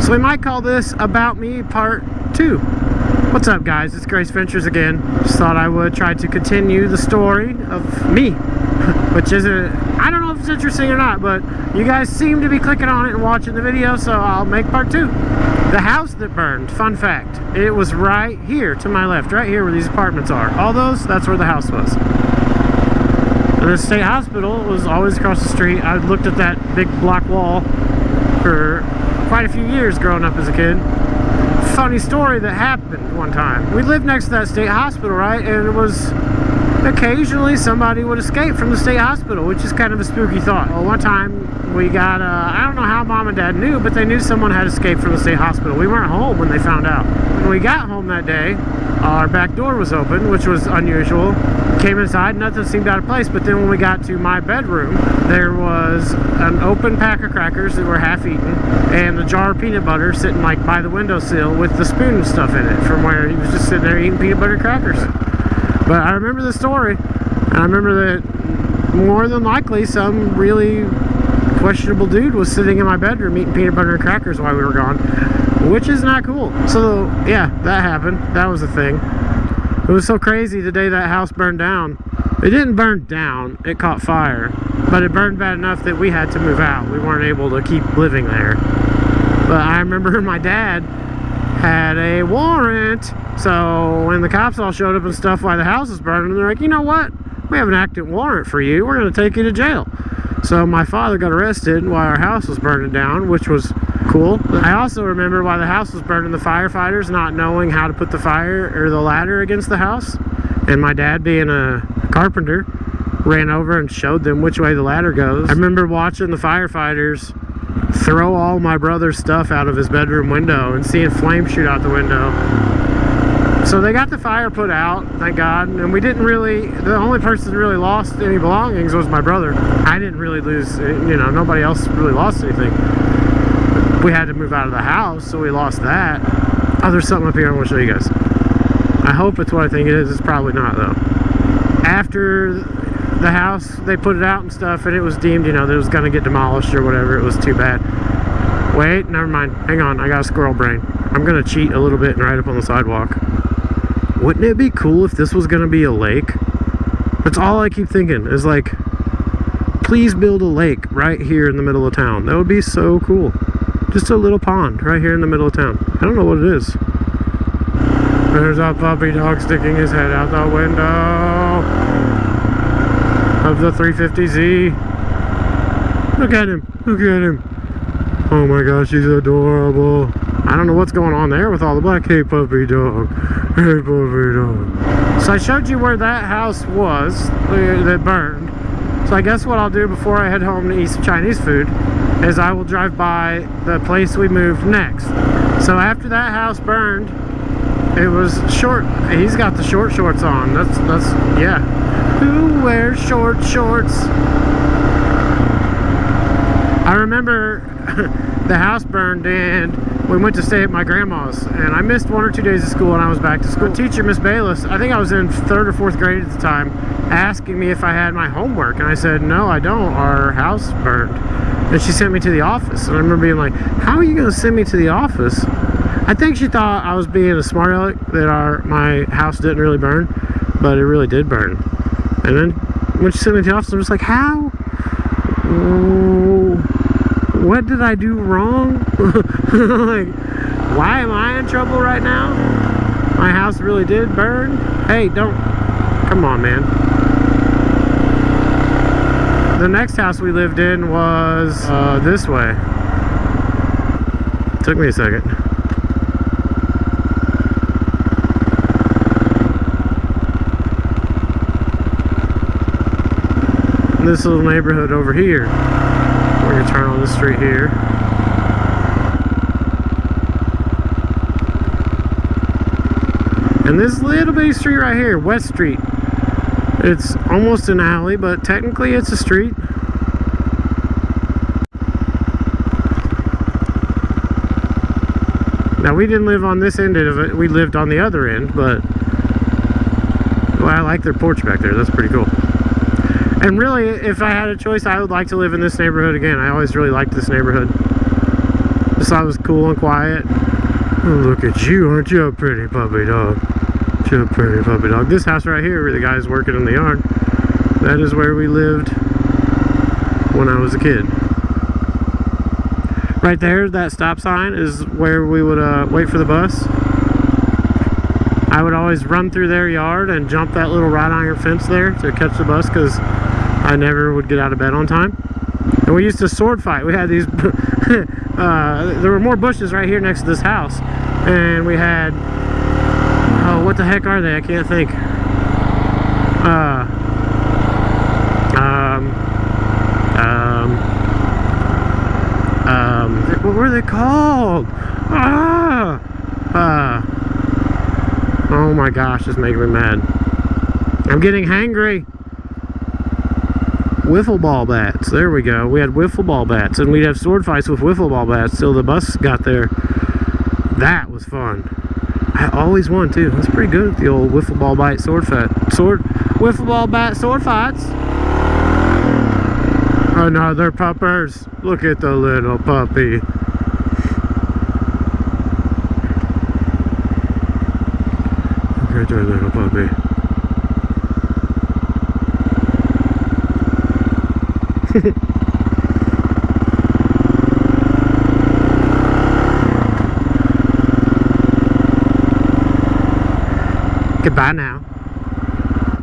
So we might call this About Me Part 2. What's up, guys? It's Grace Ventures again. Just thought I would try to continue the story of me, which isn't, I don't know if it's interesting or not, but you guys seem to be clicking on it and watching the video, so I'll make part 2. The house that burned, fun fact, it was right here to my left, right here where these apartments are. All those, that's where the house was. And the state hospital was always across the street. I looked at that big block wall for quite a few years growing up as a kid. Funny story that happened one time. We lived next to that state hospital, right? And it was occasionally somebody would escape from the state hospital, which is kind of a spooky thought. Well, one time we got, I don't know how mom and dad knew, but they knew someone had escaped from the state hospital. We weren't home when they found out. When we got home that day, our back door was open, which was unusual. Came inside, nothing seemed out of place, but then when we got to my bedroom, there was an open pack of crackers that were half eaten and a jar of peanut butter sitting like by the windowsill with the spoon and stuff in it from where he was just sitting there eating peanut butter crackers. But I remember the story, and I remember that more than likely some really questionable dude was sitting in my bedroom eating peanut butter and crackers while we were gone, which is not cool. So yeah, that happened. That was a thing. It was so crazy the day that house burned down. It didn't burn down, it caught fire, but it burned bad enough that we had to move out. We weren't able to keep living there. But I remember my dad had a warrant, so when the cops all showed up and stuff while the house was burning, they're like, you know what, we have an active warrant for you, we're going to take you to jail. So my father got arrested while our house was burning down, which was cool. I also remember while the house was burning, the firefighters not knowing how to put the fire or the ladder against the house, and my dad being a carpenter ran over and showed them which way the ladder goes. I remember watching the firefighters throw all my brother's stuff out of his bedroom window and seeing flames shoot out the window. So they got the fire put out, thank God, and we didn't really, the only person that really lost any belongings was my brother. I didn't really lose, you know, nobody else really lost anything. We had to move out of the house, so we lost that. Oh, there's something up here I want to show you guys. I hope it's what I think it is. It's probably not, though. After the house, they put it out and stuff, and it was deemed, you know, that it was going to get demolished or whatever. It was too bad. Wait, never mind. Hang on, I got a squirrel brain. I'm going to cheat a little bit and ride up on the sidewalk. Wouldn't it be cool if this was going to be a lake? That's all I keep thinking, is like, please build a lake right here in the middle of town. That would be so cool. Just a little pond right here in the middle of town. I don't know what it is. There's a puppy dog sticking his head out the window of the 350Z. Look at him. Look at him. Oh my gosh, he's adorable. I don't know what's going on there with all the black. Hey, puppy dog. Hey, puppy dog. So I showed you where that house was that burned. So I guess what I'll do before I head home to eat some Chinese food is I will drive by the place we moved next. So after that house burned, it was short. He's got the short shorts on. That's yeah. Who wears short shorts? I remember the house burned and we went to stay at my grandma's, and I missed 1 or 2 days of school and I was back to school. The teacher, Miss Bayless, I think I was in 3rd or 4th grade at the time, asking me if I had my homework, and I said, no, I don't. Our house burned. And she sent me to the office, and I remember being like, how are you going to send me to the office? I think she thought I was being a smart aleck, that my house didn't really burn, but it really did burn. And then when she sent me to the office, I was like, how? What did I do wrong? Like, why am I in trouble right now? My house really did burn? Hey, don't, come on, man. The next house we lived in was this way. Took me a second. This little neighborhood over here. We're gonna turn on the street here. And this little bitty street right here, West Street. It's almost an alley, but technically it's a street. Now we didn't live on this end of it, we lived on the other end, but well, I like their porch back there, that's pretty cool. And really, if I had a choice, I would like to live in this neighborhood again. I always really liked this neighborhood. Just thought it was cool and quiet. Oh, look at you, aren't you a pretty puppy dog? Aren't you a pretty puppy dog? This house right here where the guy's working in the yard, that is where we lived when I was a kid. Right there, that stop sign is where we would wait for the bus. I would always run through their yard and jump that little wrought iron fence there to catch the bus because I never would get out of bed on time. And we used to sword fight. We had these there were more bushes right here next to this house, and we had, oh, what the heck are they? I can't think. What were they called? Oh my gosh, it's making me mad. I'm getting hangry. Wiffle ball bats. There we go. We had wiffle ball bats, and we'd have sword fights with wiffle ball bats till the bus got there. That was fun. I always won too. That's pretty good at the old wiffle ball bat wiffle ball bat sword fights. Another puppers. Look at the little puppy. Look at that little puppy. Goodbye now.